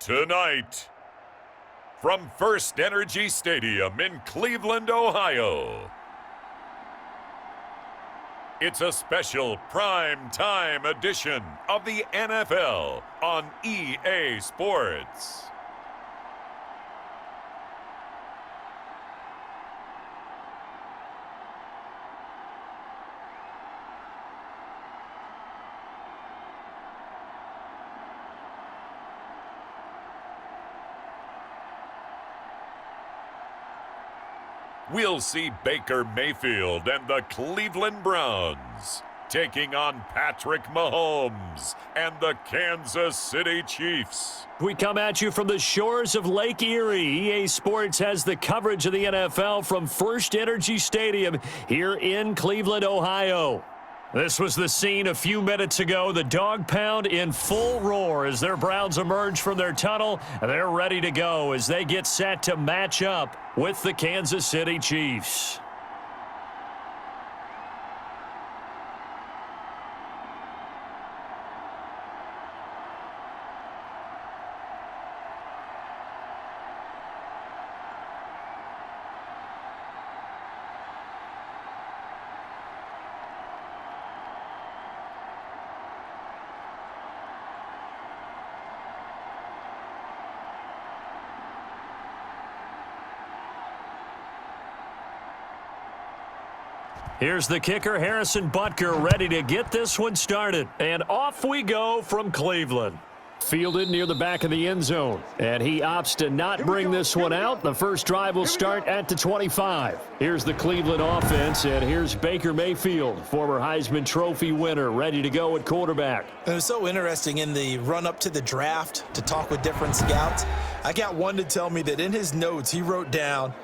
Tonight, from First Energy Stadium in Cleveland, Ohio, it's a special prime time edition of the NFL on EA Sports. We'll see Baker Mayfield and the Cleveland Browns taking on Patrick Mahomes and the Kansas City Chiefs. We come at you from the shores of Lake Erie. EA Sports has the coverage of the NFL from First Energy Stadium here in Cleveland, Ohio. This was the scene a few minutes ago. The dog pound in full roar as their Browns emerge from their tunnel. They're ready to go as they get set to match up with the Kansas City Chiefs. Here's the kicker, Harrison Butker, ready to get this one started. And off we go from Cleveland. Fielded near the back of the end zone. And he opts to not bring this one out. The first drive will start at the 25. Here's the Cleveland offense, and here's Baker Mayfield, former Heisman Trophy winner, ready to go at quarterback. It was so interesting in the run-up to the draft to talk with different scouts. I got one to tell me that in his notes he wrote down,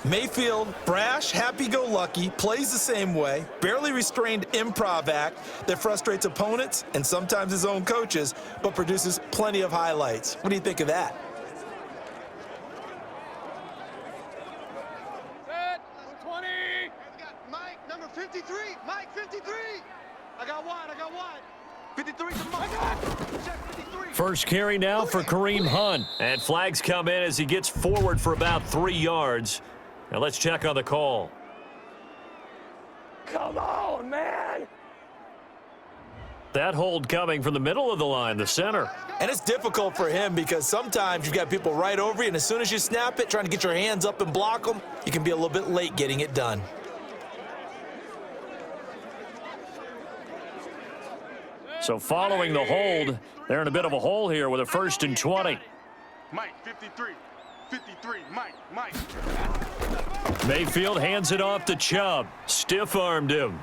Mayfield, brash, happy-go-lucky, plays the same way, barely restrained improv act that frustrates opponents and sometimes his own coaches, but produces plenty of highlights. What do you think of that? Set, 20. We got Mike, number 53. Mike, 53. I got one. 53 to Mike. Check 53. First carry now for Kareem Hunt. And flags come in as he gets forward for about 3 yards. Now let's check on the call. Come on, man. That hold coming from the middle of the line, the center. And it's difficult for him because sometimes you've got people right over you, and as soon as you snap it, trying to get your hands up and block them, you can be a little bit late getting it done. So following the hold, they're in a bit of a hole here with a 1st and 20. Mike, 53. 53, Mike. Mayfield hands it off to Chubb. Stiff-armed him.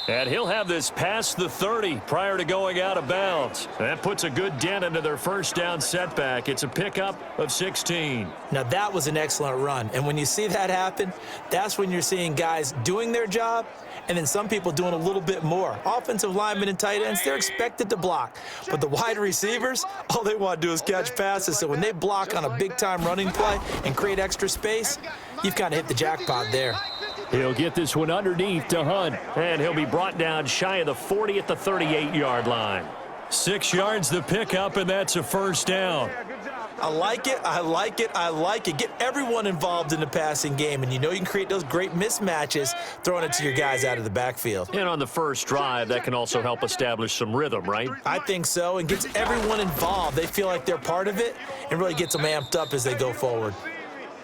And he'll have this past the 30 prior to going out of bounds. That puts a good dent into their first down setback. It's a pickup of 16. Now, that was an excellent run. And when you see that happen, that's when you're seeing guys doing their job and then some people doing a little bit more. Offensive linemen and tight ends, they're expected to block. But the wide receivers, all they want to do is catch passes. So when they block on a big-time running play and create extra space, you've kind of hit the jackpot there. He'll get this one underneath to Hunt, and he'll be brought down shy of the 40 at the 38-yard line. 6 yards the pickup, and that's a first down. I like it. Get everyone involved in the passing game, and you know you can create those great mismatches throwing it to your guys out of the backfield. And on the first drive, that can also help establish some rhythm, right? I think so, and gets everyone involved. They feel like they're part of it and really gets them amped up as they go forward.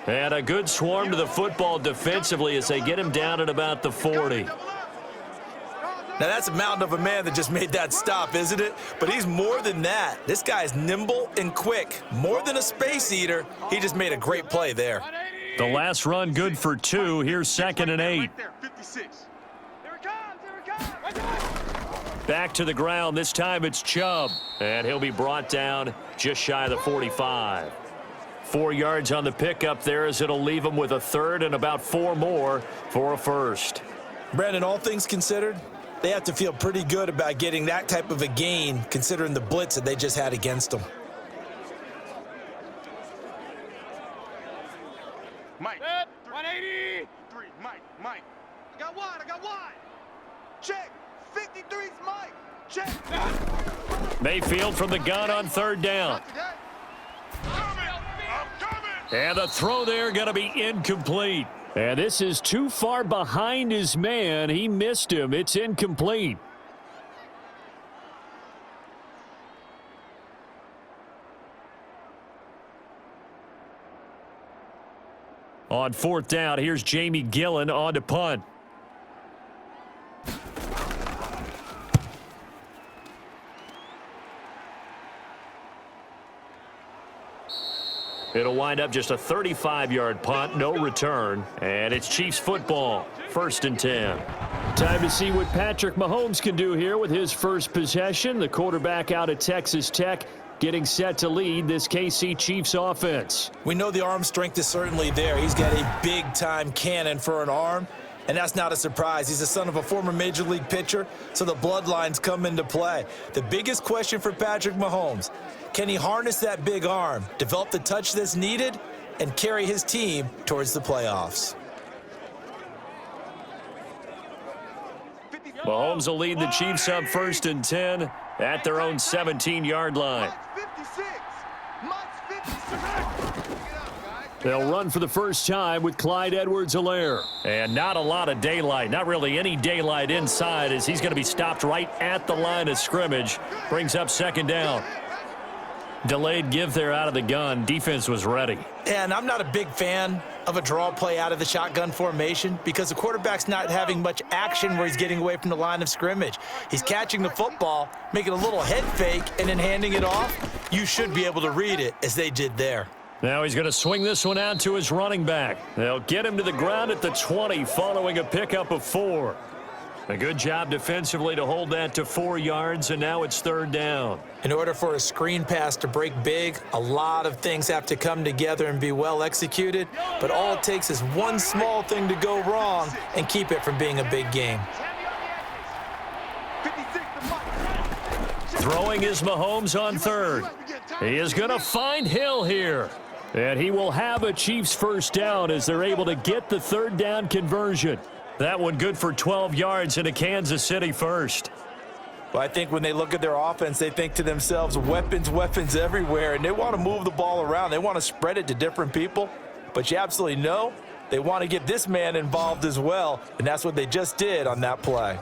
And a good swarm to the football defensively as they get him down at about the 40. Now, that's a mountain of a man that just made that stop, isn't it? But he's more than that. This guy's nimble and quick. More than a space eater, he just made a great play there. The last run good for 2. Here's 2nd and 8. Back to the ground. This time it's Chubb. And he'll be brought down just shy of the 45. 4 yards on the pickup there as it'll leave him with a 3rd and about 4 more for a first. Brandon, all things considered, they have to feel pretty good about getting that type of a gain considering the blitz that they just had against them. Mike. 180. 3, Mike. I got one. Check. 53's Mike. Check. Mayfield from the gun on 3rd down. And the throw there going to be incomplete. And this is too far behind his man. He missed him. It's incomplete. On fourth down, here's Jamie Gillen on to punt. It'll wind up just a 35-yard punt, no return, and it's Chiefs football, 1st and 10. Time to see what Patrick Mahomes can do here with his first possession. The quarterback out of Texas Tech getting set to lead this KC Chiefs offense. We know the arm strength is certainly there. He's got a big-time cannon for an arm, and that's not a surprise. He's the son of a former Major League pitcher, so the bloodlines come into play. The biggest question for Patrick Mahomes, can he harness that big arm, develop the touch that's needed, and carry his team towards the playoffs? Mahomes will lead the Chiefs up 1st and 10 at their own 17-yard line. They'll run for the first time with Clyde Edwards-Helaire. And not a lot of daylight, not really any daylight inside, as he's going to be stopped right at the line of scrimmage. Brings up 2nd down. Delayed give there out of the gun. Defense was ready. And I'm not a big fan of a draw play out of the shotgun formation because the quarterback's not having much action where he's getting away from the line of scrimmage. He's catching the football, making a little head fake, and then handing it off. You should be able to read it as they did there. Now he's going to swing this one out to his running back. They'll get him to the ground at the 20 following a pickup of 4. A good job defensively to hold that to 4 yards, and now it's 3rd down. In order for a screen pass to break big, a lot of things have to come together and be well executed, but all it takes is one small thing to go wrong and keep it from being a big game. Throwing is Mahomes on 3rd. He is going to find Hill here. And he will have a Chiefs first down as they're able to get the 3rd down conversion. That one good for 12 yards into Kansas City first. Well, I think when they look at their offense, they think to themselves, weapons, weapons everywhere, and they want to move the ball around. They want to spread it to different people, but you absolutely know they want to get this man involved as well, and that's what they just did on that play.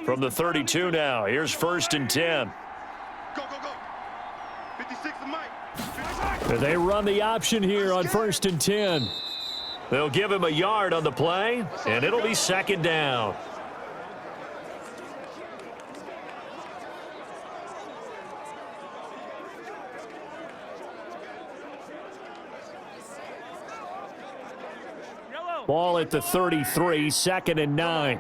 From the 32 now, here's 1st and 10. Go, go, go. 56 to Mike. They run the option here on 1st and 10. They'll give him a yard on the play, and it'll be 2nd down. Ball at the 33, 2nd and 9.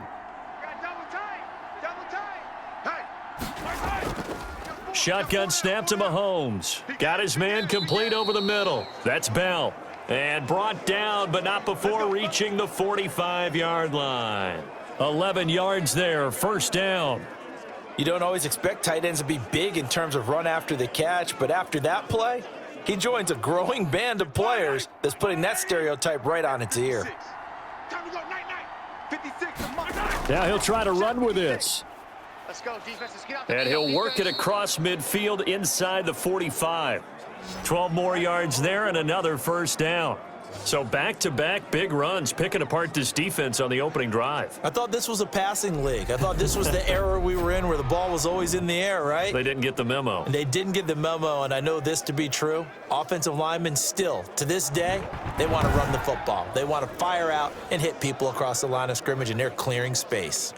Shotgun snap to Mahomes. Got his man complete over the middle. That's Bell. And brought down, but not before reaching the 45-yard line. 11 yards there, 1st down. You don't always expect tight ends to be big in terms of run after the catch, but after that play, he joins a growing band of players that's putting that stereotype right on its ear. Now he'll try to run with this. Let's go, defense. Let's get out And he'll work it across midfield inside the 45. 12 more yards there and another 1st down. So back-to-back big runs, picking apart this defense on the opening drive. I thought this was a passing league. I thought this was the era we were in where the ball was always in the air, right? They didn't get the memo. And they didn't get the memo, and I know this to be true. Offensive linemen still, to this day, they want to run the football. They want to fire out and hit people across the line of scrimmage, and they're clearing space.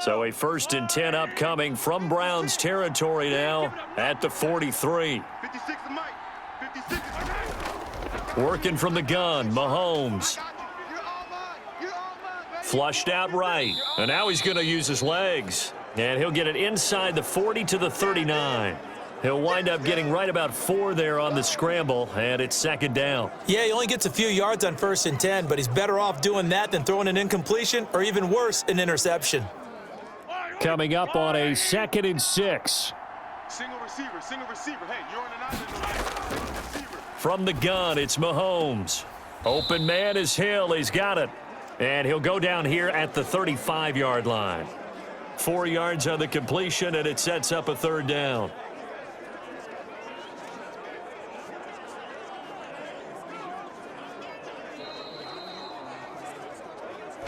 So a 1st and 10 upcoming from Browns territory now at the 43. 56 to Mike. 56 to Mike. Working from the gun, Mahomes. You're all mine. You're all mine, baby. Flushed out right. And now he's going to use his legs. And he'll get it inside the 40 to the 39. He'll wind up getting right about 4 there on the scramble, and it's 2nd down. Yeah, he only gets a few yards on 1st and 10, but he's better off doing that than throwing an incompletion or even worse, an interception. Coming up on a 2nd and 6. Single receiver. Hey, you're on an island. Single receiver. From the gun, it's Mahomes. Open man is Hill. He's got it. And he'll go down here at the 35-yard line. 4 yards on the completion, and it sets up a third down.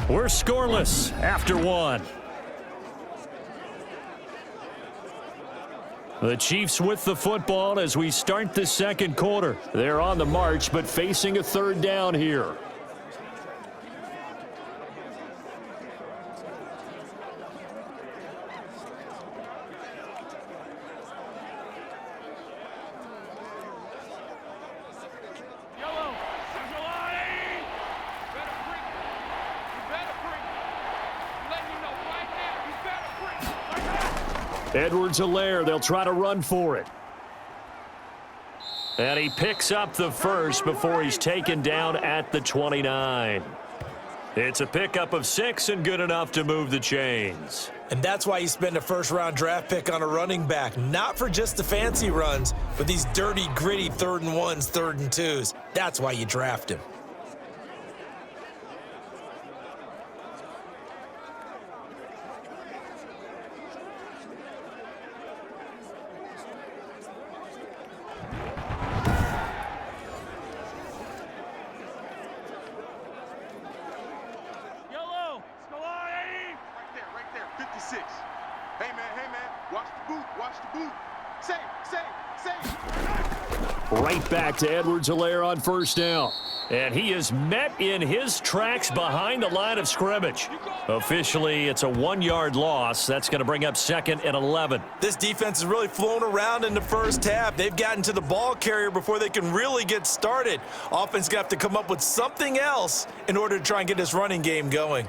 We're scoreless after 1. The Chiefs with the football as we start the second quarter. They're on the march, but facing a third down here. Edwards-Helaire, they'll try to run for it. And he picks up the first before he's taken down at the 29. It's a pickup of 6 and good enough to move the chains. And that's why you spend a first-round draft pick on a running back. Not for just the fancy runs, but these dirty, gritty 3rd and 1s, 3rd and 2s. That's why you draft him. Right back to Edwards-Helaire on first down. And he is met in his tracks behind the line of scrimmage. Officially, it's a 1-yard loss. That's going to bring up 2nd and 11. This defense has really flown around in the first half. They've gotten to the ball carrier before they can really get started. Offense going to have to come up with something else in order to try and get this running game going.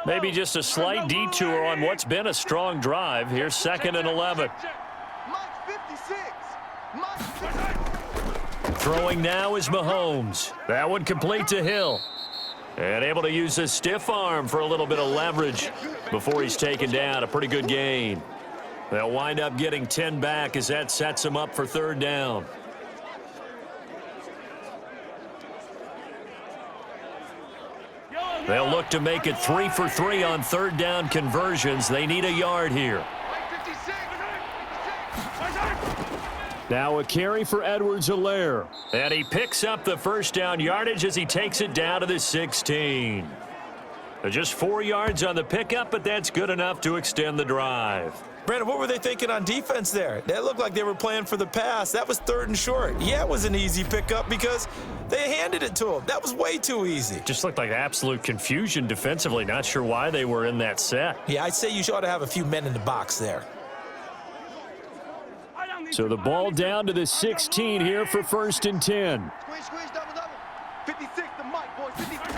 Maybe just a slight detour on what's been a strong drive. Here's 2nd and 11. Throwing now is Mahomes. That one complete to Hill. And able to use his stiff arm for a little bit of leverage before he's taken down. A pretty good gain. They'll wind up getting 10 back as that sets him up for 3rd down. They'll look to make it 3 for 3 on 3rd down conversions. They need a yard here. Now a carry for Edwards-Helaire. And he picks up the first down yardage as he takes it down to the 16. Just 4 yards on the pickup, but that's good enough to extend the drive. Brandon, what were they thinking on defense there? That looked like they were playing for the pass. That was 3rd and short. Yeah, it was an easy pickup because they handed it to him. That was way too easy. Just looked like absolute confusion defensively. Not sure why they were in that set. Yeah, I'd say you ought to have a few men in the box there. So the ball down to the 16 here for 1st and 10. Squeeze, double. 56 to Mike, boys. 56.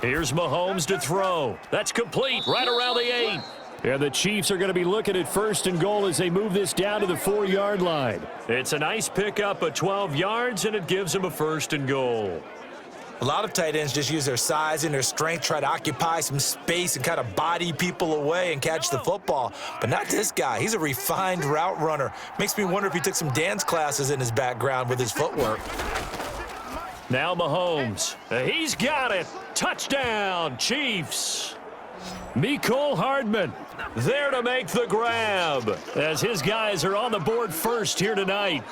Here's Mahomes to throw. That's complete right around the 8. And the Chiefs are going to be looking at 1st and goal as they move this down to the 4-yard line. It's a nice pickup of 12 yards, and it gives them a 1st and goal. A lot of tight ends just use their size and their strength, try to occupy some space and kind of body people away and catch the football. But not this guy. He's a refined route runner. Makes me wonder if he took some dance classes in his background with his footwork. Now Mahomes. He's got it. Touchdown, Chiefs. Mecole Hardman there to make the grab as his guys are on the board first here tonight.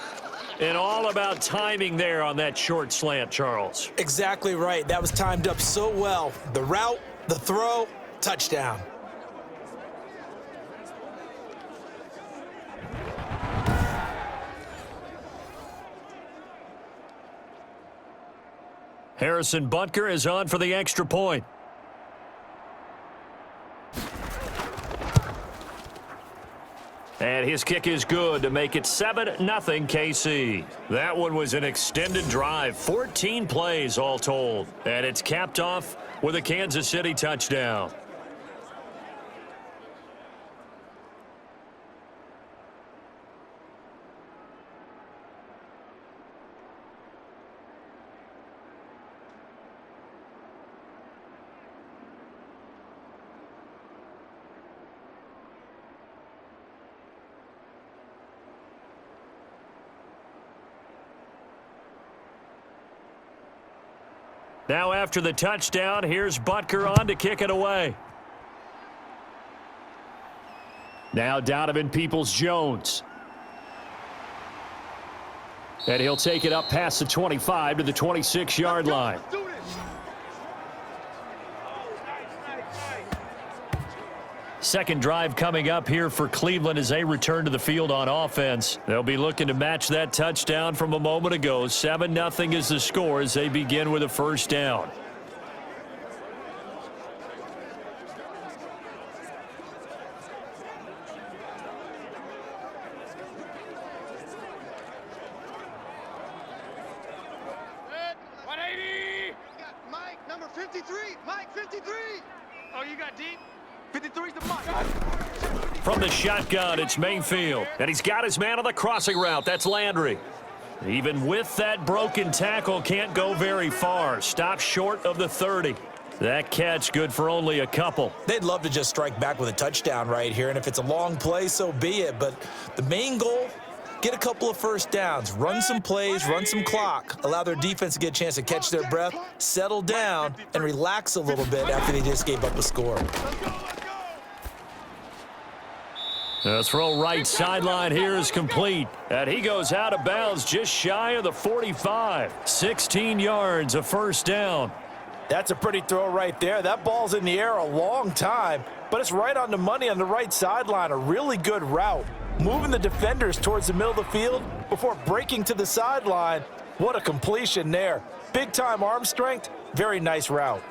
And all about timing there on that short slant, Charles. Exactly right. That was timed up so well. The route, the throw, touchdown. Harrison Butker is on for the extra point. And his kick is good to make it 7-0 KC. That one was an extended drive, 14 plays all told. And it's capped off with a Kansas City touchdown. Now after the touchdown, here's Butker on to kick it away. Now Donovan Peoples-Jones. And he'll take it up past the 25 to the 26-yard line. Second drive coming up here for Cleveland as they return to the field on offense. They'll be looking to match that touchdown from a moment ago. 7-0 is the score as they begin with a first down. Mike, number 53. Mike, 53. Oh, you got deep? 53's the Mike. From the shotgun, it's Mayfield. And he's got his man on the crossing route. That's Landry. Even with that broken tackle, can't go very far. Stops short of the 30. That catch good for only a couple. They'd love to just strike back with a touchdown right here, and if it's a long play, so be it. But the main goal, get a couple of first downs, run some plays, run some clock, allow their defense to get a chance to catch their breath, settle down, and relax a little bit after they just gave up a score. The throw right sideline here is complete. And he goes out of bounds just shy of the 45. 16 yards, a first down. That's a pretty throw right there. That ball's in the air a long time, but it's right on the money on the right sideline. A really good route. Moving the defenders towards the middle of the field before breaking to the sideline. What a completion there. Big-time arm strength. Very nice route.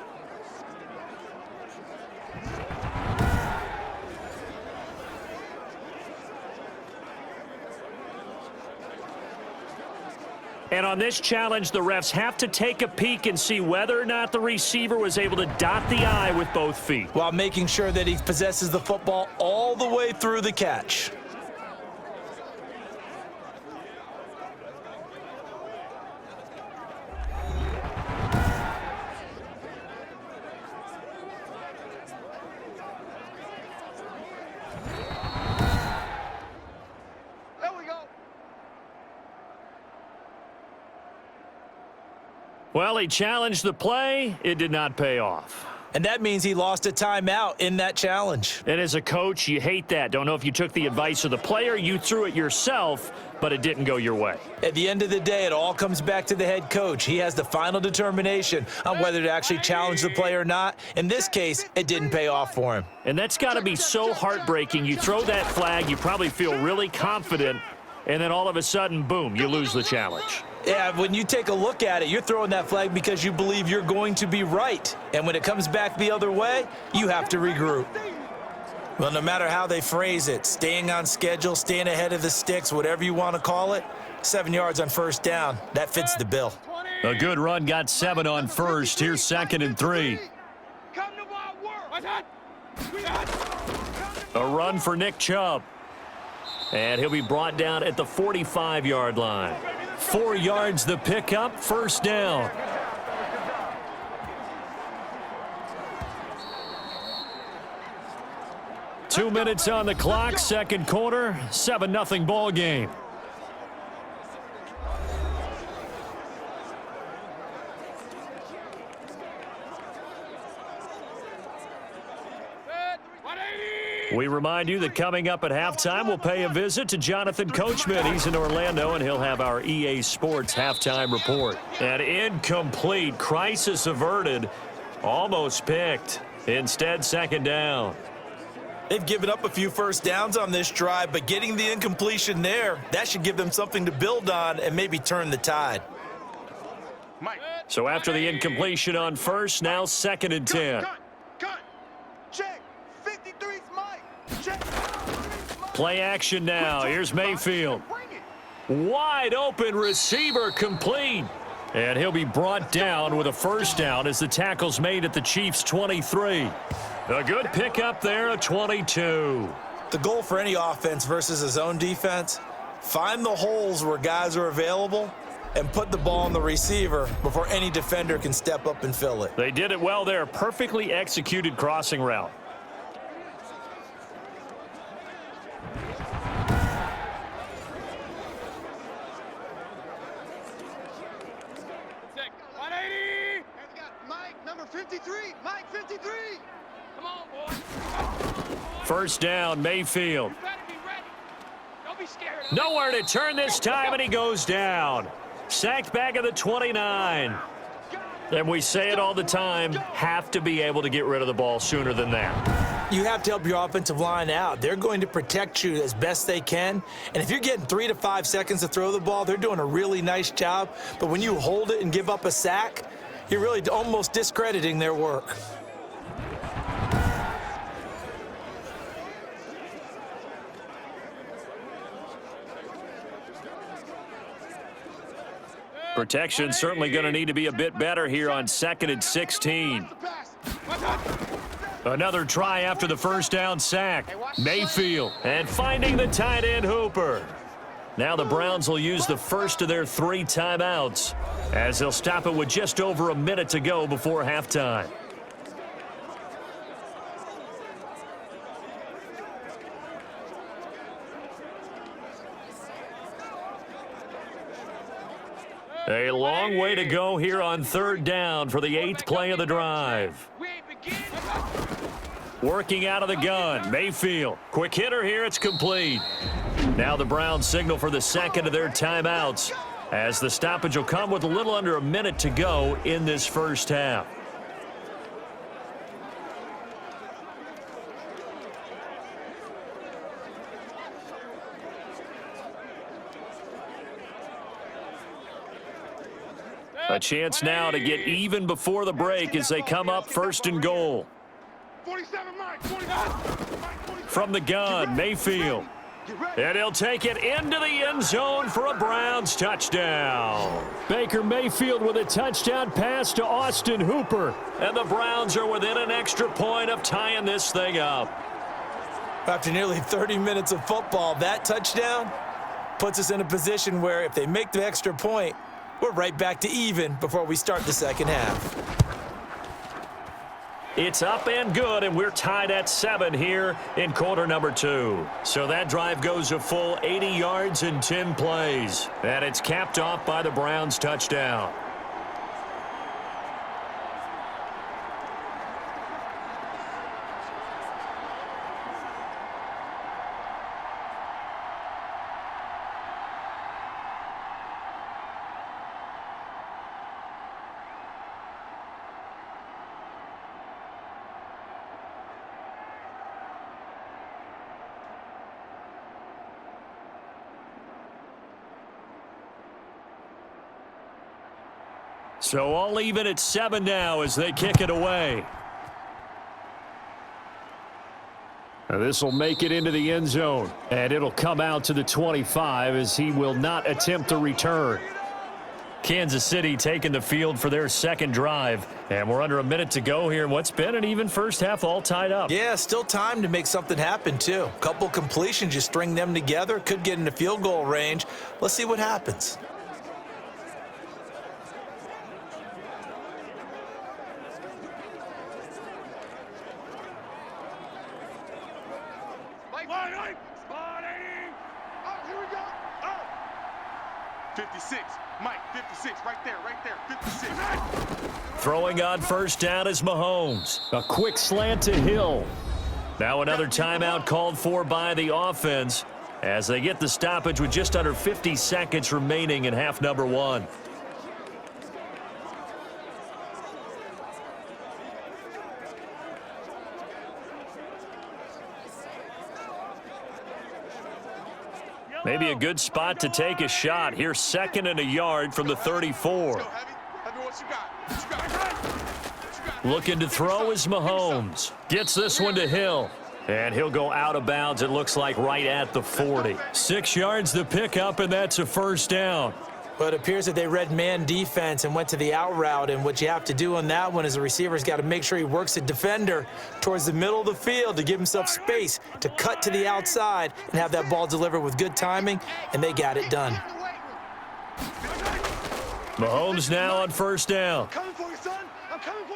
And on this challenge, the refs have to take a peek and see whether or not the receiver was able to dot the I with both feet, while making sure that he possesses the football all the way through the catch. Well, he challenged the play. It did not pay off. And that means he lost a timeout in that challenge. And as a coach, you hate that. Don't know if you took the advice of the player, you threw it yourself, but it didn't go your way. At the end of the day, it all comes back to the head coach. He has the final determination on whether to actually challenge the play or not. In this case, it didn't pay off for him. And that's got to be so heartbreaking. You throw that flag, you probably feel really confident, and then all of a sudden, boom, you lose the challenge. Yeah, when you take a look at it, you're throwing that flag because you believe you're going to be right. And when it comes back the other way, you have to regroup. Well, no matter how they phrase it, staying on schedule, staying ahead of the sticks, whatever you want to call it, 7 yards on first down, that fits the bill. A good run got 7 on first. Here's 2nd and 3. A run for Nick Chubb. And he'll be brought down at the 45-yard line. 4 yards the pickup, first down. Two minutes on the clock, second quarter, 7-0 ball game. We remind you that coming up at halftime, we'll pay a visit to Jonathan Coachman. He's in Orlando, and he'll have our EA Sports halftime report. An incomplete, crisis averted, almost picked. Instead, second down. They've given up a few first downs on this drive, but getting the incompletion there, that should give them something to build on and maybe turn the tide. So after the incompletion on first, now 2nd and 10. Check. 53's Mike. Check. Play action now. Here's Mayfield. Wide open receiver complete. And he'll be brought down with a first down as the tackle's made at the Chiefs' 23. A good pickup there, a 22. The goal for any offense versus his own defense, find the holes where guys are available and put the ball on the receiver before any defender can step up and fill it. They did it well there. Perfectly executed crossing route. 53, Mike 53. Come on, boy. First down, Mayfield. You better be ready. Don't be scared. Nowhere to turn this time, and he goes down. Sacked back at the 29. And we say it all the time, have to be able to get rid of the ball sooner than that. You have to help your offensive line out. They're going to protect you as best they can. And if you're getting 3 to 5 seconds to throw the ball, they're doing a really nice job. But when you hold it and give up a sack, you're really almost discrediting their work. Protection certainly going to need to be a bit better here on 2nd and 16. Another try after the first down sack. Mayfield and finding the tight end Hooper. Now the Browns will use the first of their 3 timeouts as they'll stop it with just over a minute to go before halftime. A long way to go here on 3rd down for the 8th play of the drive. Working out of the gun, Mayfield. Quick hitter here, it's complete. Now the Browns signal for the 2nd of their timeouts as the stoppage will come with a little under a minute to go in this first half. A chance now to get even before the break as they come up 1st and goal. 47, Mike, 47. From the gun, Mayfield. And he'll take it into the end zone for a Browns touchdown. Baker Mayfield with a touchdown pass to Austin Hooper. And the Browns are within an extra point of tying this thing up. After nearly 30 minutes of football, that touchdown puts us in a position where if they make the extra point, we're right back to even before we start the second half. It's up and good, and we're tied at 7 here in quarter number 2. So that drive goes a full 80 yards in 10 plays. And it's capped off by the Browns touchdown. So all even at 7 now as they kick it away. This will make it into the end zone, and it'll come out to the 25 as he will not attempt to return. Kansas City taking the field for their 2nd drive, and we're under a minute to go here in what's been an even first half, all tied up. Yeah, still time to make something happen, too. A couple completions, you string them together, could get into field goal range. Let's see what happens. Spotting! Oh, here we go. Oh. 56. Mike, 56. Right there, 56. Throwing on first down is Mahomes. A quick slant to Hill. Now another timeout called for by the offense as they get the stoppage with just under 50 seconds remaining in half number 1. Maybe a good spot to take a shot. Here's 2nd and a yard from the 34. Looking to throw is Mahomes. Gets this one to Hill. And he'll go out of bounds, it looks like, right at the 40. 6 yards the pickup, and that's a first down. But it appears that they read man defense and went to the out route, and what you have to do on that one is the receiver's got to make sure he works the defender towards the middle of the field to give himself space to cut to the outside and have that ball delivered with good timing, and they got it done. Mahomes now on first down.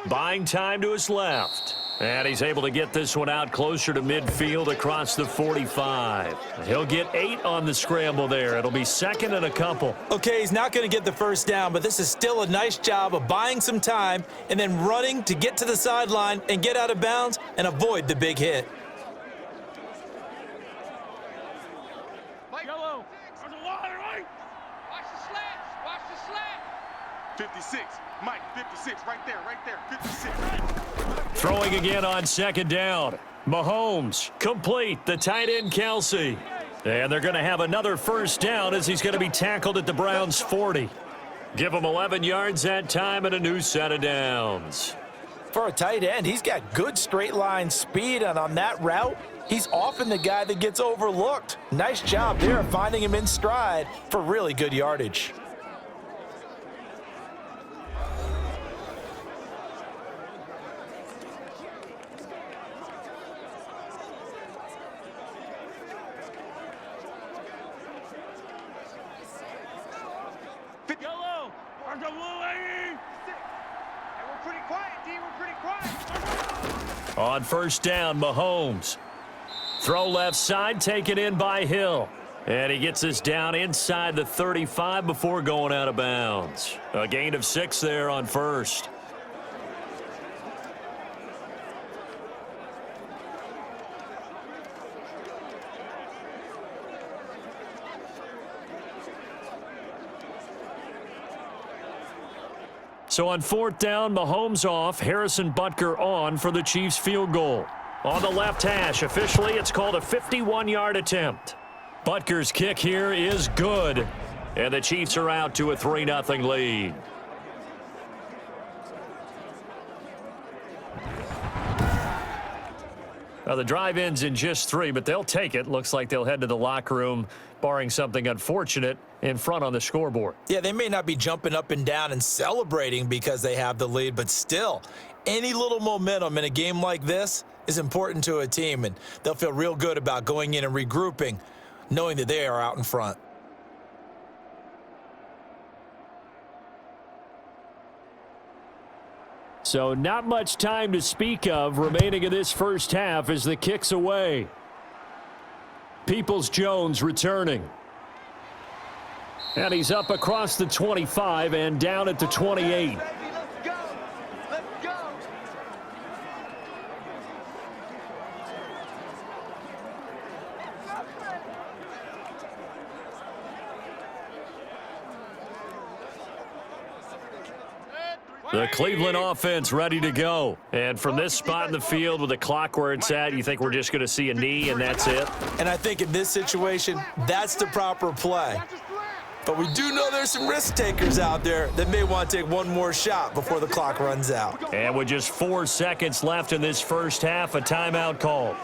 Buying time to his left. And he's able to get this one out closer to midfield across the 45. He'll get 8 on the scramble there. It'll be second and a couple. Okay, he's not going to get the first down, but this is still a nice job of buying some time and then running to get to the sideline and get out of bounds and avoid the big hit. Mike, yellow. There's a water, Mike. Watch the slats. Watch the slat. 56. Mike, 56. Right there, 56. Throwing again on second down. Mahomes complete. The tight end Kelsey. And they're going to have another first down as he's going to be tackled at the Browns' 40. Give him 11 yards that time and a new set of downs. For a tight end, he's got good straight line speed, and on that route, he's often the guy that gets overlooked. Nice job there finding him in stride for really good yardage. Yellow. Where's the blue lady? Hey, we're pretty quiet, D. We're pretty quiet. On first down, Mahomes. Throw left side, taken in by Hill. And he gets this down inside the 35 before going out of bounds. A gain of 6 there on first. So on fourth down, Mahomes off, Harrison Butker on for the Chiefs field goal. On the left hash, officially it's called a 51-yard attempt. Butker's kick here is good, and the Chiefs are out to a 3-0 lead. Now the drive ends in just 3, but they'll take it. Looks like they'll head to the locker room, barring something unfortunate, in front on the scoreboard. Yeah, they may not be jumping up and down and celebrating because they have the lead, but still, any little momentum in a game like this is important to a team, and they'll feel real good about going in and regrouping, knowing that they are out in front. So not much time to speak of remaining in this first half as the kick's away. Peoples-Jones returning. And he's up across the 25 and down at the 28. Let's go. Let's go. The Cleveland offense ready to go. And from this spot in the field with the clock where it's at, you think we're just going to see a knee and that's it? And I think in this situation, that's the proper play. But we do know there's some risk takers out there that may want to take one more shot before the clock runs out. And with just 4 seconds left in this first half, a timeout called.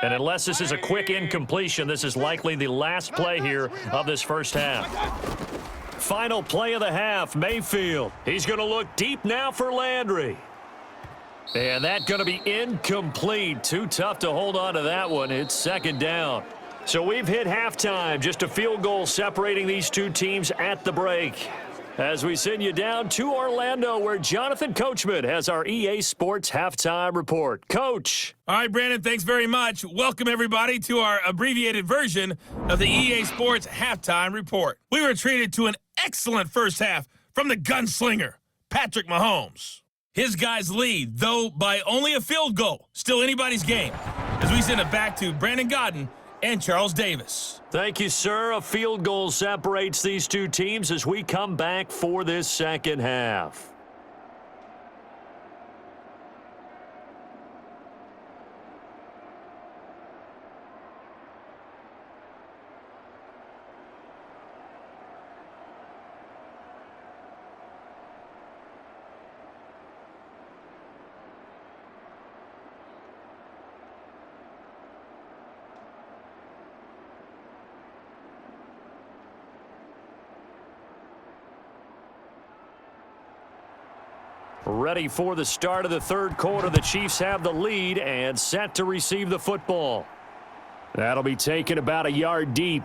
And unless this is a quick incompletion, this is likely the last play here of this first half. Final play of the half, Mayfield. He's going to look deep now for Landry. And that's going to be incomplete. Too tough to hold on to that one. It's second down. So we've hit halftime. Just a field goal separating these two teams at the break. As we send you down to Orlando, where Jonathan Coachman has our EA Sports Halftime Report. Coach. All right, Brandon, thanks very much. Welcome, everybody, to our abbreviated version of the EA Sports Halftime Report. We were treated to an excellent first half from the gunslinger, Patrick Mahomes. His guys lead, though by only a field goal. Still anybody's game, as we send it back to Brandon Godden and Charles Davis. Thank you, sir. A field goal separates these two teams as we come back for this second half. Ready for the start of the third quarter. The Chiefs have the lead and set to receive the football. That'll be taken about a yard deep.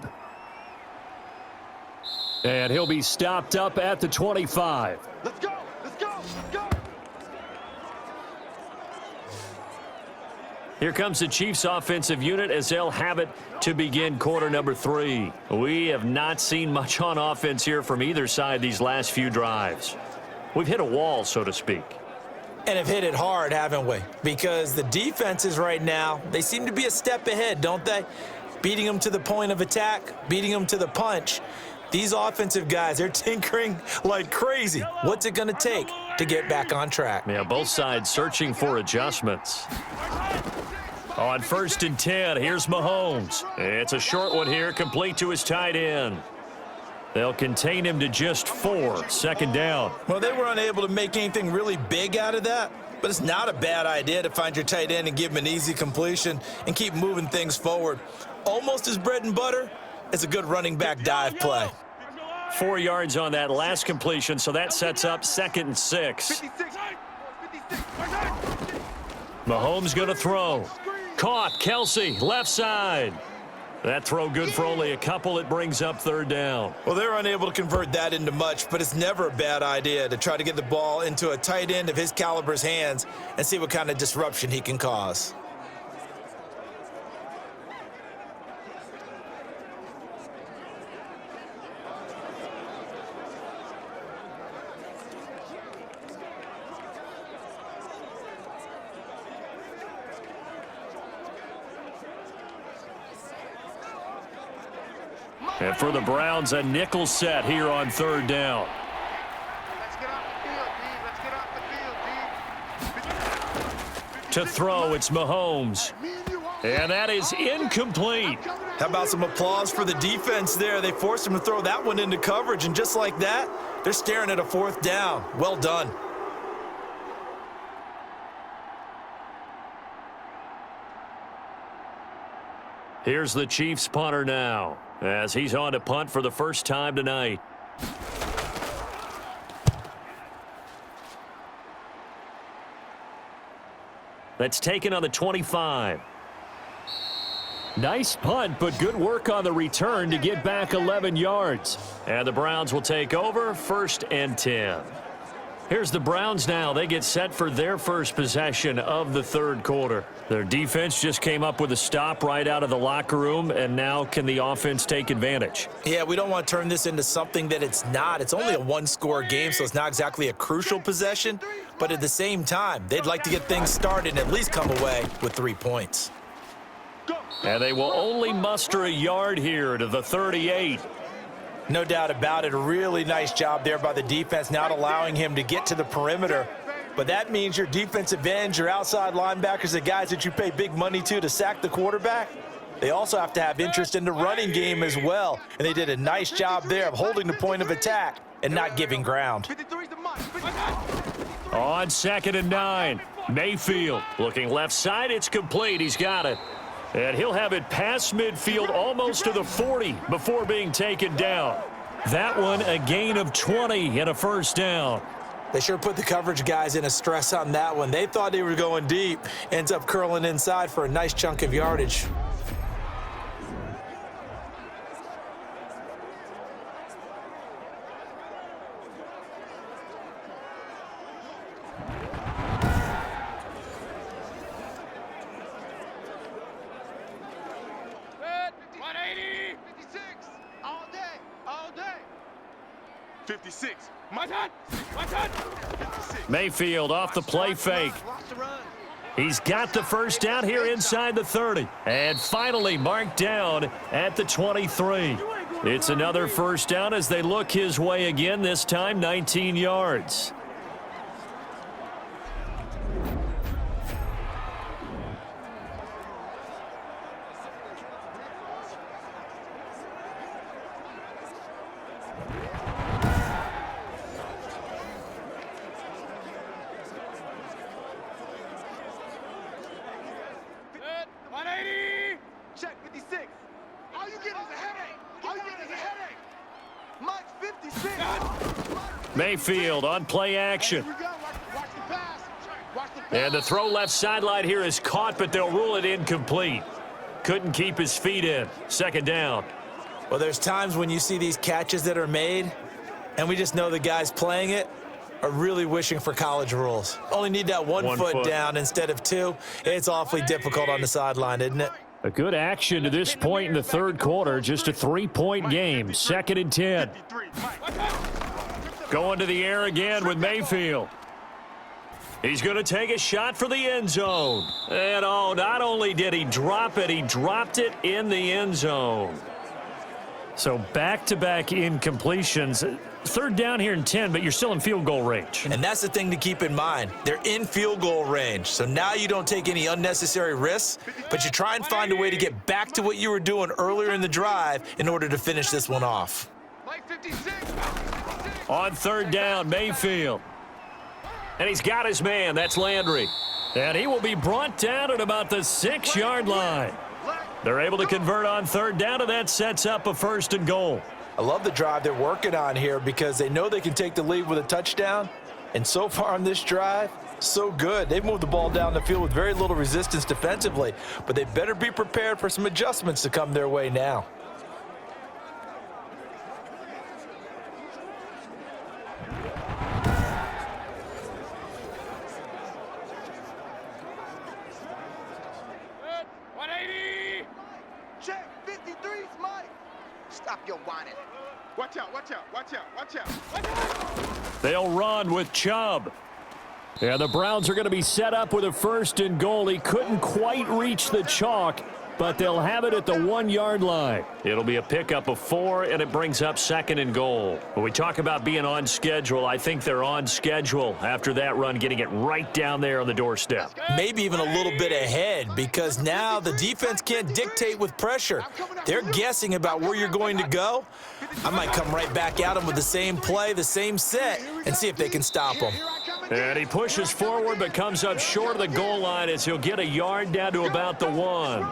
And he'll be stopped up at the 25. Let's go. Let's go. Let's go. Here comes the Chiefs offensive unit as they'll have it to begin quarter number 3. We have not seen much on offense here from either side these last few drives. We've hit a wall, so to speak. And have hit it hard, haven't we? Because the defenses right now, they seem to be a step ahead, don't they? Beating them to the point of attack, beating them to the punch. These offensive guys, they're tinkering like crazy. What's it going to take to get back on track? Yeah, both sides searching for adjustments. On 1st and 10, here's Mahomes. It's a short one here, complete to his tight end. They'll contain him to just 4, 2nd down. Well, they were unable to make anything really big out of that, but it's not a bad idea to find your tight end and give him an easy completion and keep moving things forward. Almost as bread and butter as a good running back dive play. 4 yards on that last completion, so that sets up 2nd and 6. Mahomes going to throw. Caught, Kelsey, left side. That throw good for only a couple. It brings up 3rd down. Well, they're unable to convert that into much, but it's never a bad idea to try to get the ball into a tight end of his caliber's hands and see what kind of disruption he can cause. And for the Browns, a nickel set here on 3rd down. Let's get off the field, D. Let's get off the field, D. To throw, it's Mahomes. And that is incomplete. How about some applause for the defense there? They forced him to throw that one into coverage, and just like that, they're staring at a 4th down. Well done. Here's the Chiefs punter now, as he's on to punt for the first time tonight. That's taken on the 25. Nice punt, but good work on the return to get back 11 yards. And the Browns will take over, 1st and 10. Here's the Browns now. They get set for their first possession of the 3rd quarter. Their defense just came up with a stop right out of the locker room, and now can the offense take advantage? Yeah, we don't want to turn this into something that it's not. It's only a 1-score game, so it's not exactly a crucial possession. But at the same time, they'd like to get things started and at least come away with 3 points. And they will only muster a yard here to the 38. No doubt about it. A really nice job there by the defense, not allowing him to get to the perimeter. But that means your defensive ends, your outside linebackers, the guys that you pay big money to sack the quarterback, they also have to have interest in the running game as well. And they did a nice job there of holding the point of attack and not giving ground. On 2nd and 9, Mayfield looking left side. It's complete. He's got it. And he'll have it past midfield almost to the 40 before being taken down. That one a gain of 20 and a 1st down. They sure put the coverage guys in a stress on that one. They thought they were going deep. Ends up curling inside for a nice chunk of yardage. Mayfield off the play fake. He's got the 1st down here inside the 30. And finally marked down at the 23. It's another 1st down as they look his way again, this time 19 yards. Check 56. All you get is a headache. All you get is a headache. Mike 56. Mayfield on play action. Here we go. Watch the pass. Watch the pass. And the throw left sideline here is caught, but they'll rule it incomplete. Couldn't keep his feet in. Second down. Well, there's times when you see these catches that are made, and we just know the guys playing it are really wishing for college rules. Only need that one foot down instead of two. It's awfully difficult on the sideline, isn't it? A good action to this point in the third quarter. Just a 3-point game. Second and 10. Going to the air again with Mayfield. He's going to take a shot for the end zone. And oh, not only did he drop it, he dropped it in the end zone. So back-to-back incompletions. Third down here and 10, but you're still in field goal range. And that's the thing to keep in mind. They're in field goal range. So now you don't take any unnecessary risks, but you try and find a way to get back to what you were doing earlier in the drive in order to finish this one off. On third down, Mayfield. And he's got his man. That's Landry. And he will be brought down at about the 6-yard line. They're able to convert on third down, and that sets up a first and goal. I love the drive they're working on here because they know they can take the lead with a touchdown. And so far on this drive, so good. They've moved the ball down the field with very little resistance defensively, but they better be prepared for some adjustments to come their way now. Check 53's Mike. Stop your whining. Watch out, watch out, watch out, watch out. They'll run with Chubb. Yeah, the Browns are going to be set up with a first and goal. He couldn't quite reach the chalk, but they'll have it at the 1-yard line. It'll be a pickup of 4, and it brings up second and goal. When we talk about being on schedule, I think they're on schedule after that run, getting it right down there on the doorstep. Maybe even a little bit ahead because now the defense can't dictate with pressure. They're guessing about where you're going to go. I might come right back at them with the same play, the same set, and see if they can stop them. And he pushes forward but comes up short of the goal line as he'll get a yard down to about the 1.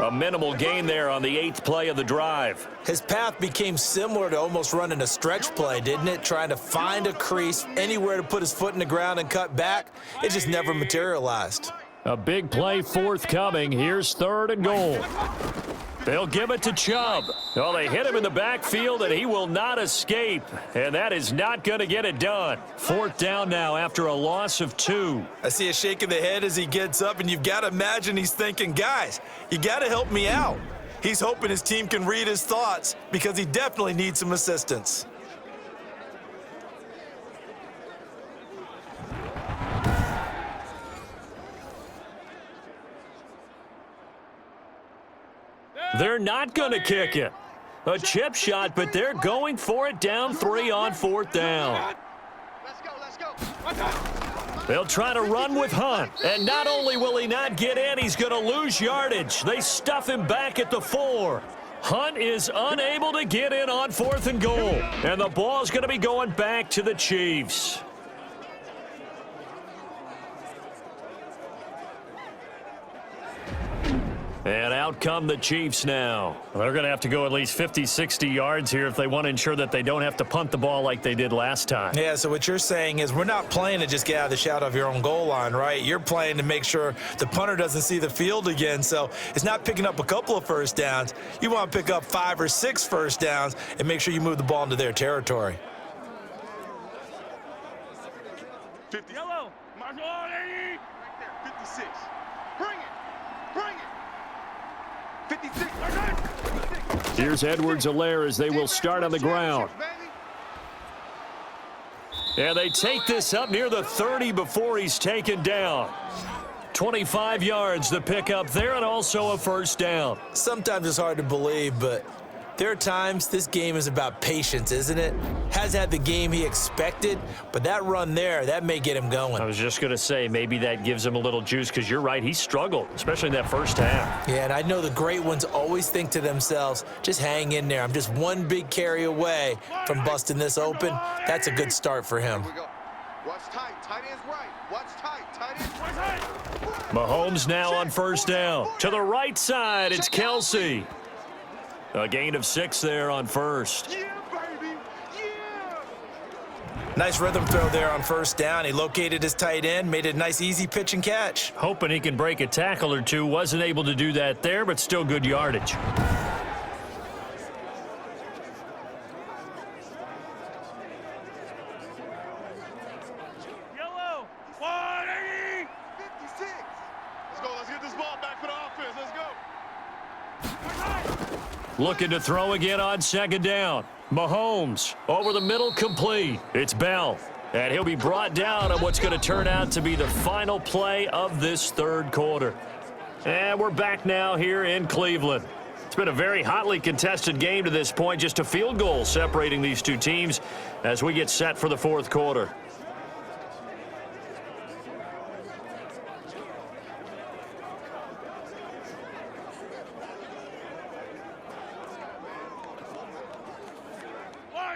A minimal gain there on the 8th play of the drive. His path became similar to almost running a stretch play, didn't it? Trying to find a crease, anywhere to put his foot in the ground and cut back. It just never materialized. A big play forthcoming. Here's third and goal. They'll give it to Chubb. Well, they hit him in the backfield, and he will not escape. And that is not going to get it done. Fourth down now after a loss of 2. I see a shake of the head as he gets up, and you've got to imagine he's thinking, guys, you got to help me out. He's hoping his team can read his thoughts because he definitely needs some assistance. They're not going to kick it. A chip shot, but they're going for it down 3 on fourth down. Let's go. They'll try to run with Hunt. And not only will he not get in, he's going to lose yardage. They stuff him back at the 4. Hunt is unable to get in on fourth and goal. And the ball's going to be going back to the Chiefs. And out come the Chiefs now. They're going to have to go at least 50, 60 yards here if they want to ensure that they don't have to punt the ball like they did last time. Yeah, so what you're saying is we're not playing to just get out of the shadow of your own goal line, right? You're playing to make sure the punter doesn't see the field again. So it's not picking up a couple of first downs. You want to pick up 5 or 6 first downs and make sure you move the ball into their territory. 50. Yellow. Mark 80. Right there. 56. Bring it. Bring it. 56. Here's Edwards-Helaire as they will start on the ground. And they take this up near the 30 before he's taken down. 25 yards the pickup there, and also a first down. Sometimes it's hard to believe, but there are times this game is about patience, isn't it? Hasn't had the game he expected, but that run there, that may get him going. I was just going to say, maybe that gives him a little juice, because you're right, he struggled, especially in that first half. Yeah, and I know the great ones always think to themselves, just hang in there. I'm just one big carry away from busting this open. That's a good start for him. Watch tight. Tight end's right. Watch tight. Tight end's right. Mahomes now on first down. To the right side, it's Kelsey. A gain of 6 there on first. Yeah, baby. Yeah. Nice rhythm throw there on first down. He located his tight end, made it a nice easy pitch and catch. Hoping he can break a tackle or two. Wasn't able to do that there, but still good yardage. Yellow. 180. 56. Let's go. Let's get this ball back for the offense. Let's go. Looking to throw again on second down. Mahomes over the middle, complete. It's Bell. And he'll be brought down on what's going to turn out to be the final play of this third quarter. And we're back now here in Cleveland. It's been a very hotly contested game to this point. Just a field goal separating these two teams as we get set for the fourth quarter.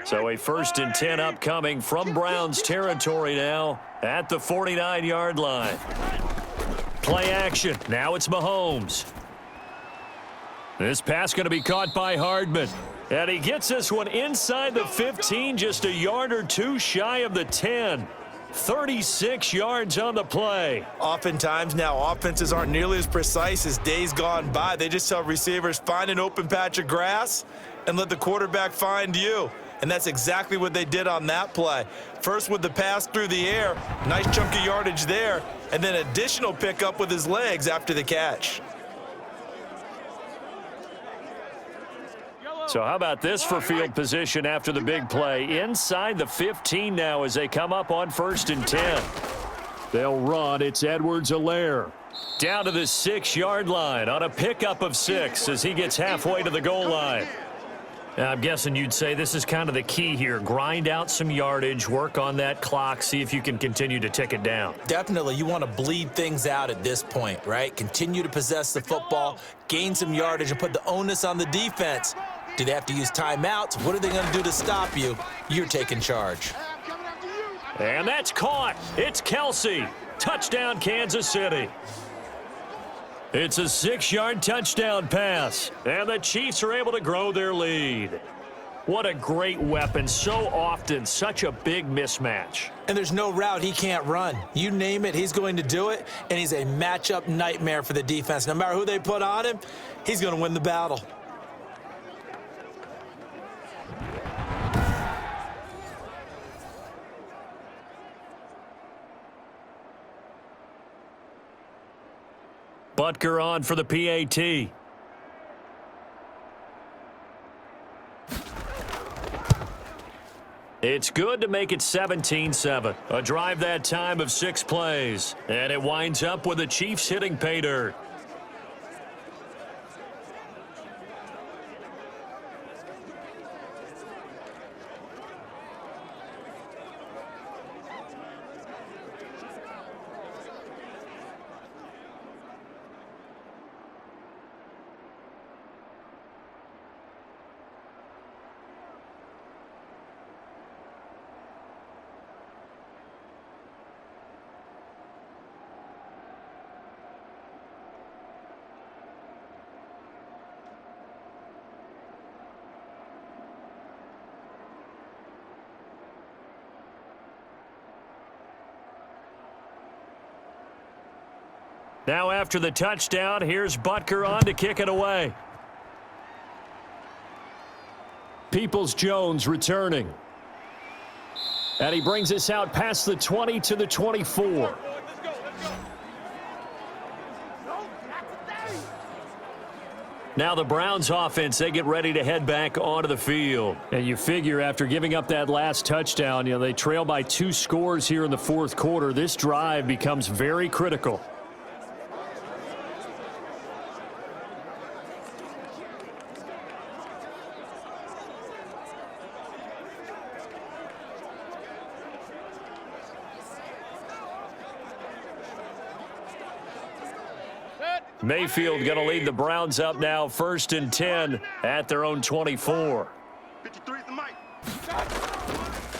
So a 1st and 10 upcoming from Browns territory now at the 49-yard line. Play action. Now it's Mahomes. This pass going to be caught by Hardman. And he gets this one inside the 15, just a yard or two shy of the 10. 36 yards on the play. Oftentimes now, offenses aren't nearly as precise as days gone by. They just tell receivers, find an open patch of grass and let the quarterback find you. And that's exactly what they did on that play. First with the pass through the air, nice chunk of yardage there, and then additional pickup with his legs after the catch. So how about this for field position after the big play? Inside the 15 now as they come up on 1st and 10. They'll run. It's Edwards-Helaire. Down to the 6-yard line on a pickup of 6 as he gets halfway to the goal line. I'm guessing you'd say this is kind of the key here. Grind out some yardage, work on that clock, see if you can continue to tick it down. Definitely, you want to bleed things out at this point, right? Continue to possess the football, gain some yardage, and put the onus on the defense. Do they have to use timeouts? What are they going to do to stop you? You're taking charge. And that's caught. It's Kelsey. Touchdown, Kansas City. It's a 6-yard touchdown pass, and the Chiefs are able to grow their lead. What a great weapon. So often, such a big mismatch. And there's no route he can't run. You name it, he's going to do it, and he's a matchup nightmare for the defense. No matter who they put on him, he's going to win the battle. Butker on for the PAT. It's good to make it 17-7. A drive that time of 6 plays. And it winds up with the Chiefs hitting pay dirt. Now after the touchdown, here's Butker on to kick it away. Peoples-Jones returning. And he brings us out past the 20 to the 24. Now the Browns offense, they get ready to head back onto the field. And you figure after giving up that last touchdown, they trail by 2 scores here in the fourth quarter. This drive becomes very critical. Mayfield going to lead the Browns up now, 1st and 10 at their own 24. 53 the mic.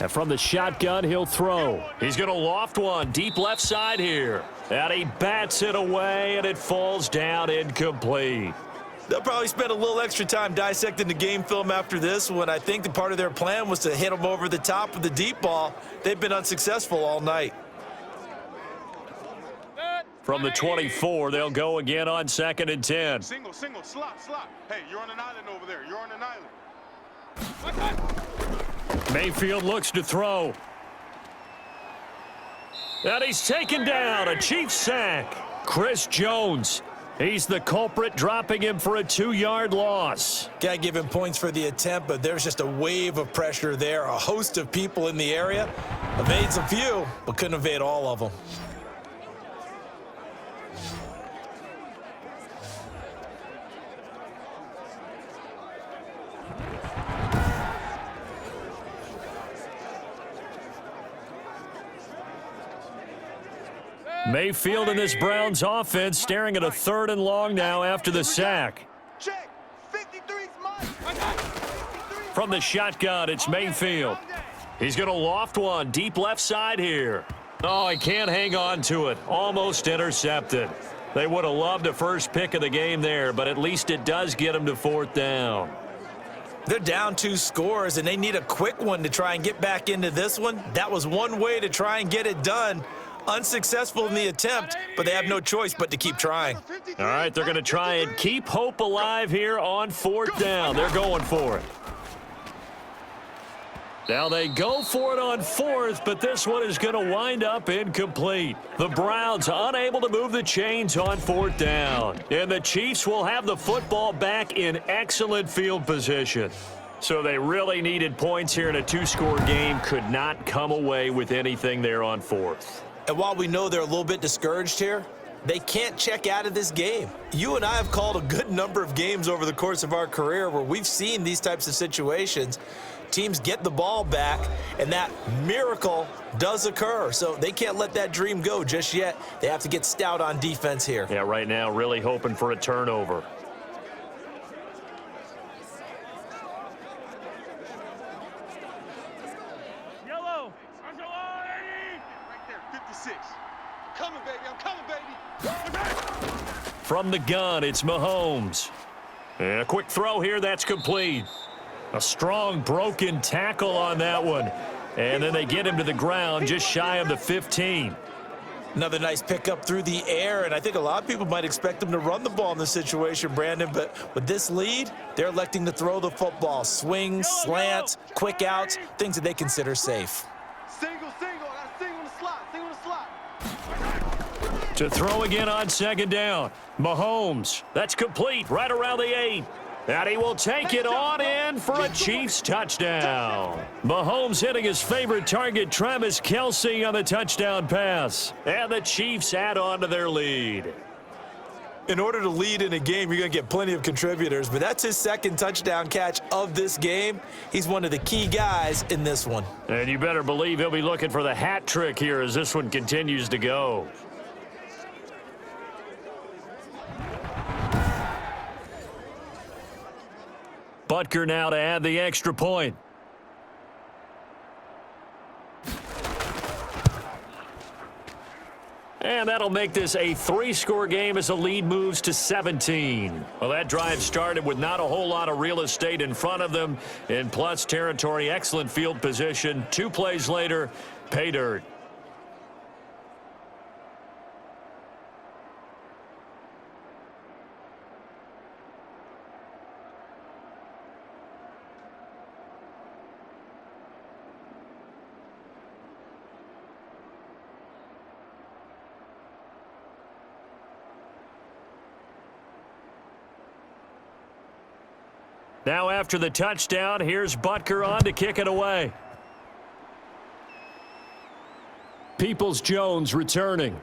And from the shotgun, he'll throw. He's going to loft one deep left side here. And he bats it away, and it falls down incomplete. They'll probably spend a little extra time dissecting the game film after this one. I think the part of their plan was to hit them over the top with the deep ball. They've been unsuccessful all night. From the 24, they'll go again on 2nd and 10. Single, slot. Hey, you're on an island over there. You're on an island. Mayfield looks to throw. And he's taken down, a Chiefs sack. Chris Jones, he's the culprit, dropping him for a 2-yard loss. Got to give him points for the attempt, but there's just a wave of pressure there. A host of people in the area. Evades a few, but couldn't evade all of them. Mayfield and this Browns offense staring at a 3rd and long now after the sack. Check. 53's Mike. From the shotgun, it's Mayfield. He's going to loft one deep left side here. Oh, he can't hang on to it. Almost intercepted. They would have loved a first pick of the game there, but at least it does get them to 4th down. They're down 2 scores, and they need a quick one to try and get back into this one. That was one way to try and get it done. Unsuccessful in the attempt, but they have no choice but to keep trying. All right, they're going to try and keep hope alive here on 4th down. They're going for it. Now they go for it on 4th, but this one is going to wind up incomplete. The Browns unable to move the chains on 4th down. And the Chiefs will have the football back in excellent field position. So they really needed points here in a 2-score game. Could not come away with anything there on 4th. And while we know they're a little bit discouraged here, they can't check out of this game. You and I have called a good number of games over the course of our career where we've seen these types of situations. Teams get the ball back, and that miracle does occur. So they can't let that dream go just yet. They have to get stout on defense here. Yeah, right now really hoping for a turnover. Yellow. Right there, 56. Coming, baby. I'm coming, baby. From the gun, it's Mahomes. And a quick throw here, that's complete. A strong broken tackle on that one. And then they get him to the ground just shy of the 15. Another nice pickup through the air, and I think a lot of people might expect them to run the ball in this situation, Brandon, but with this lead, they're electing to throw the football. Swings, slants, quick outs, things that they consider safe. Single. I got a single in the slot. To throw again on 2nd down. Mahomes, that's complete right around the 8. And he will take it on in for a Chiefs touchdown. Mahomes hitting his favorite target, Travis Kelce, on the touchdown pass. And the Chiefs add on to their lead. In order to lead in a game, you're going to get plenty of contributors, but that's his 2nd touchdown catch of this game. He's one of the key guys in this one. And you better believe he'll be looking for the hat trick here as this one continues to go. Butker now to add the extra point. And that'll make this a 3-score game as the lead moves to 17. Well, that drive started with not a whole lot of real estate in front of them. In plus territory, excellent field position. 2 plays later, pay dirt. Now after the touchdown, here's Butker on to kick it away. Peoples-Jones returning.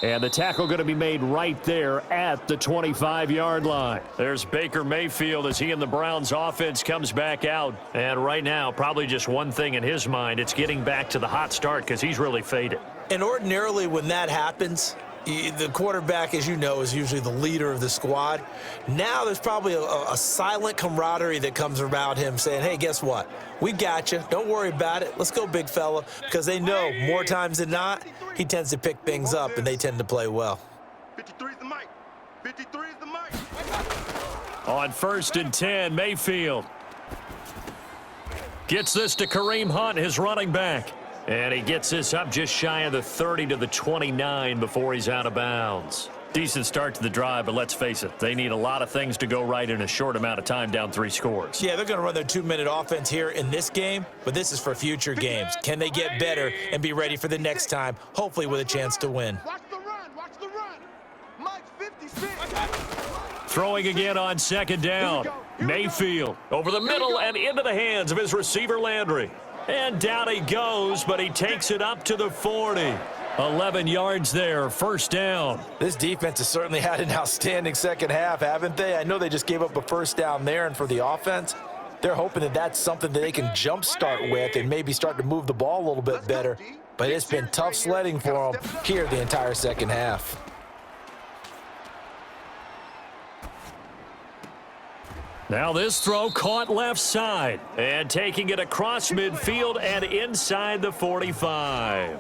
And the tackle going to be made right there at the 25-yard line. There's Baker Mayfield as he and the Browns offense comes back out. And right now, probably just one thing in his mind, it's getting back to the hot start because he's really faded. And ordinarily when that happens, the quarterback, as you know, is usually the leader of the squad. Now there's probably a silent camaraderie that comes about him saying, hey, guess what? We got you. Don't worry about it. Let's go, big fella. Because they know more times than not, he tends to pick things up, and they tend to play well. 53 is the mic. 53 is the mic. On 1st and 10, Mayfield gets this to Kareem Hunt, his running back. And he gets this up just shy of the 30 to the 29 before he's out of bounds. Decent start to the drive, but let's face it, they need a lot of things to go right in a short amount of time, down 3 scores. Yeah, they're going to run their 2-minute offense here in this game, but this is for future games. Can they get better and be ready for the next time, hopefully with a chance to win? Watch the run. Watch the run. Mike's 56. Throwing again on 2nd down. Mayfield over the middle and into the hands of his receiver Landry. And down he goes, but he takes it up to the 40. 11 yards there, 1st down. This defense has certainly had an outstanding second half, haven't they? I know they just gave up a 1st down there, and for the offense, they're hoping that that's something that they can jumpstart with and maybe start to move the ball a little bit better. But it's been tough sledding for them here the entire second half. Now this throw caught left side and taking it across midfield and inside the 45.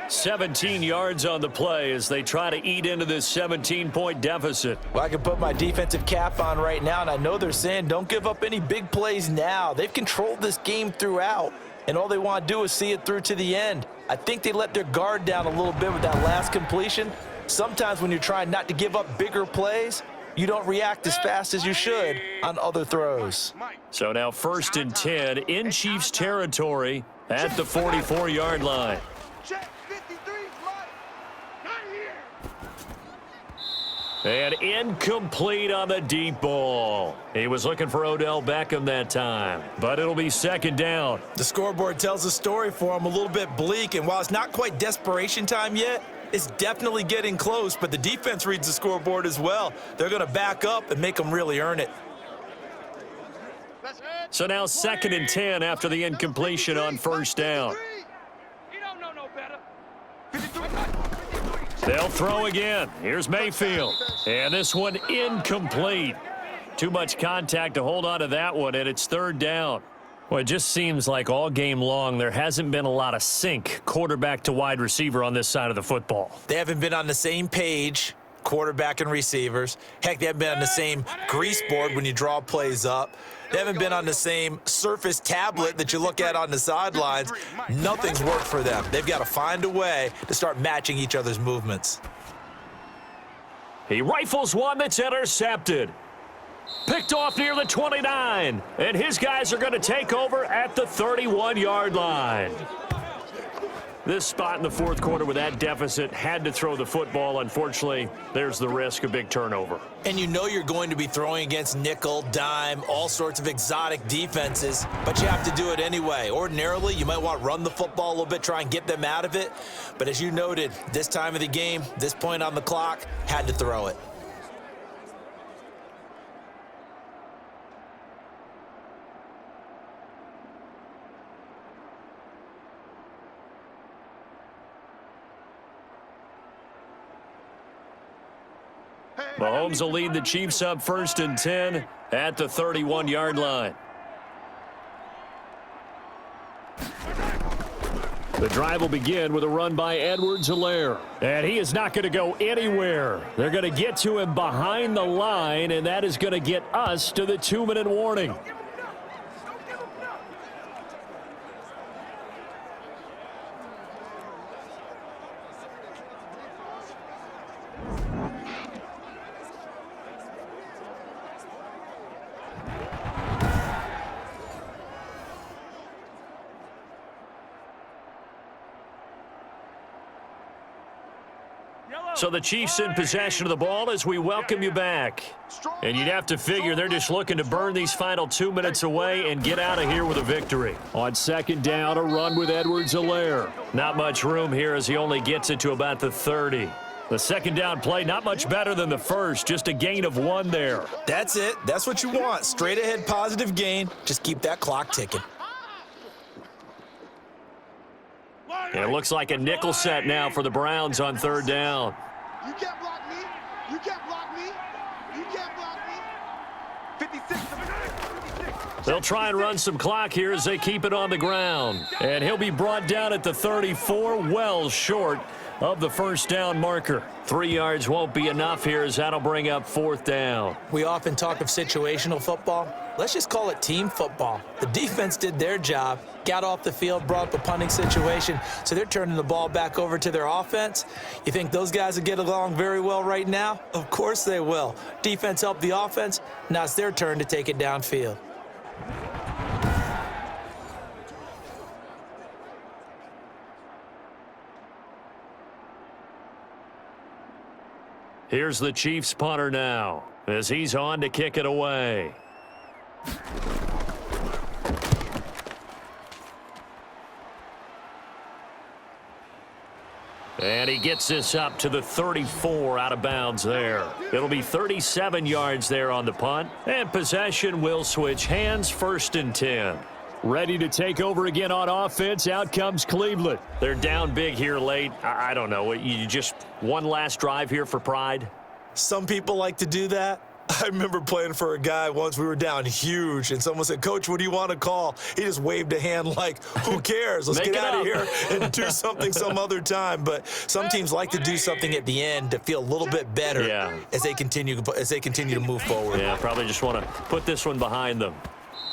17 yards on the play as they try to eat into this 17-point deficit. Well, I can put my defensive cap on right now, and I know they're saying don't give up any big plays now. They've controlled this game throughout, and all they want to do is see it through to the end. I think they let their guard down a little bit with that last completion. Sometimes when you're trying not to give up bigger plays, you don't react as fast as you should on other throws. So now 1st and 10 in Chiefs territory at the 44-yard line. Check 53, Mike. Not here. And incomplete on the deep ball. He was looking for Odell Beckham that time, but it'll be 2nd down. The scoreboard tells a story for him, a little bit bleak, and while it's not quite desperation time yet, it's definitely getting close, but the defense reads the scoreboard as well. They're going to back up and make them really earn it. So now 2nd and 10 after the incompletion on 1st down. You don't know no better. They'll throw again. Here's Mayfield. And this one incomplete. Too much contact to hold on to that one, and it's 3rd down. Well, it just seems like all game long there hasn't been a lot of sync quarterback to wide receiver on this side of the football. They haven't been on the same page, quarterback and receivers. Heck, they haven't been on the same grease board when you draw plays up. They haven't been on the same Surface tablet that you look at on the sidelines. Nothing's worked for them. They've got to find a way to start matching each other's movements. He rifles one that's intercepted. Picked off near the 29, and his guys are going to take over at the 31-yard line. This spot in the 4th quarter with that deficit had to throw the football. Unfortunately, there's the risk of big turnover. And you know you're going to be throwing against nickel, dime, all sorts of exotic defenses, but you have to do it anyway. Ordinarily, you might want to run the football a little bit, try and get them out of it. But as you noted, this time of the game, this point on the clock, had to throw it. Mahomes will lead the Chiefs up 1st and 10 at the 31-yard line. The drive will begin with a run by Edwards-Helaire. And he is not going to go anywhere. They're going to get to him behind the line, and that is going to get us to the 2-minute warning. So the Chiefs in possession of the ball as we welcome you back. And you'd have to figure they're just looking to burn these final 2 minutes away and get out of here with a victory. On 2nd down, a run with Edwards-Helaire. Not much room here as he only gets it to about the 30. The 2nd down play, not much better than the first, just a gain of 1 there. That's it. That's what you want. Straight ahead positive gain. Just keep that clock ticking. And it looks like a nickel set now for the Browns on 3rd down. You can't block me. You can't block me. You can't block me. 56. They'll try and run some clock here as they keep it on the ground. And he'll be brought down at the 34, well short of the first down marker. 3 yards won't be enough here as that'll bring up 4th down. We often talk of situational football. Let's just call it team football. The defense did their job, got off the field, brought up a punting situation, so they're turning the ball back over to their offense. You think those guys will get along very well right now? Of course they will. Defense helped the offense. Now it's their turn to take it downfield. Here's the Chiefs punter now as he's on to kick it away. And he gets this up to the 34 out of bounds there. It'll be 37 yards there on the punt. And possession will switch hands, 1st and 10. Ready to take over again on offense. Out comes Cleveland. They're down big here late. I don't know. You just one last drive here for pride? Some people like to do that. I remember playing for a guy once. We were down huge, and someone said, "Coach, what do you want to call?" He just waved a hand like, who cares? Let's get out of here and do something some other time. But some teams like to do something at the end to feel a little bit better as they continue to move forward. Yeah, probably just want to put this one behind them.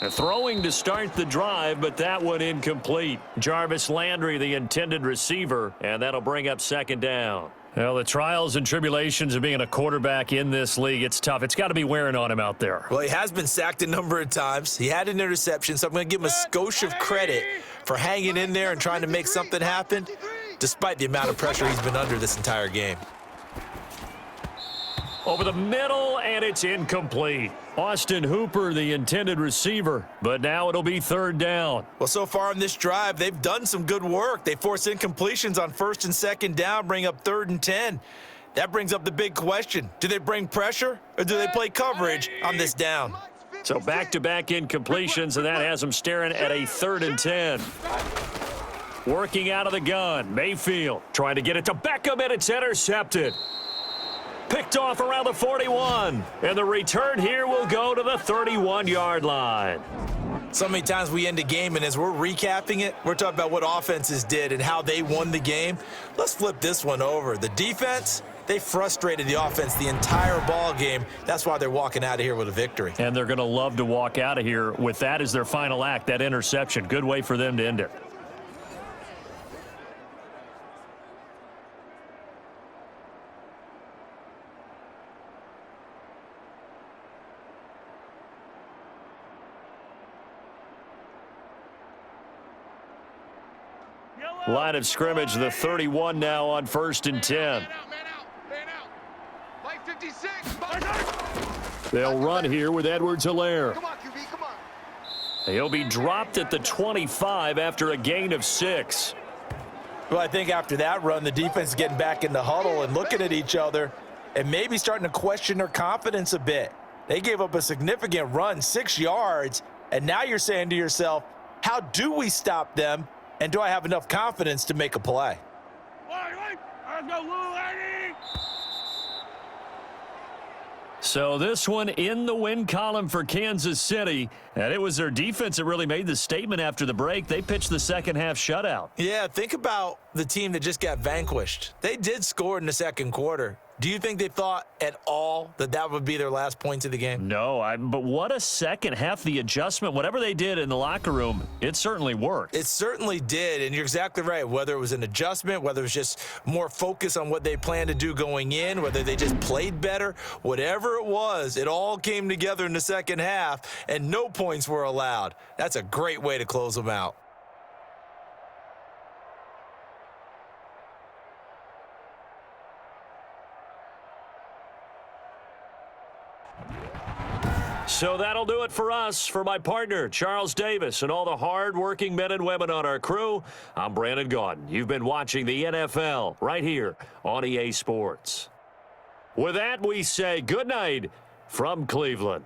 Throwing to start the drive, but that one incomplete. Jarvis Landry, the intended receiver, and that'll bring up 2nd down. Well, the trials and tribulations of being a quarterback in this league, it's tough. It's got to be wearing on him out there. Well, he has been sacked a number of times. He had an interception, so I'm going to give him a skosh of credit for hanging in there and trying to make something happen, despite the amount of pressure he's been under this entire game. Over the middle, and it's incomplete. Austin Hooper, the intended receiver, but now it'll be 3rd down. Well, so far in this drive, they've done some good work. They force incompletions on 1st and 2nd down, bring up 3rd and 10. That brings up the big question. Do they bring pressure, or do they play coverage on this down? So back-to-back incompletions, and that has them staring at a 3rd and 10. Working out of the gun, Mayfield trying to get it to Beckham, and it's intercepted. Picked off around the 41, and the return here will go to the 31-yard line. So many times we end a game, and as we're recapping it, we're talking about what offenses did and how they won the game. Let's flip this one over. The defense, they frustrated the offense the entire ball game. That's why they're walking out of here with a victory. And they're going to love to walk out of here with that as their final act, that interception. Good way for them to end it. Line of scrimmage, the 31 now on 1st and 10. Man out. Mike 56. They'll run here with Edwards-Helaire. Come on, QB, come on. He'll be dropped at the 25 after a gain of 6. Well, I think after that run, the defense is getting back in the huddle and looking at each other and maybe starting to question their confidence a bit. They gave up a significant run, 6 yards, and now you're saying to yourself, how do we stop them? And do I have enough confidence to make a play? So this one in the win column for Kansas City. And it was their defense that really made the statement after the break. They pitched the second half shutout. Yeah, think about the team that just got vanquished. They did score in the 2nd quarter. Do you think they thought at all that that would be their last points of the game? No, but what a second half. The adjustment, whatever they did in the locker room, it certainly worked. It certainly did, and you're exactly right. Whether it was an adjustment, whether it was just more focus on what they planned to do going in, whether they just played better, whatever it was, it all came together in the second half, and no points were allowed. That's a great way to close them out. So that'll do it for us. For my partner, Charles Davis, and all the hard-working men and women on our crew, I'm Brandon Gaudin. You've been watching the NFL right here on EA Sports. With that, we say good night from Cleveland.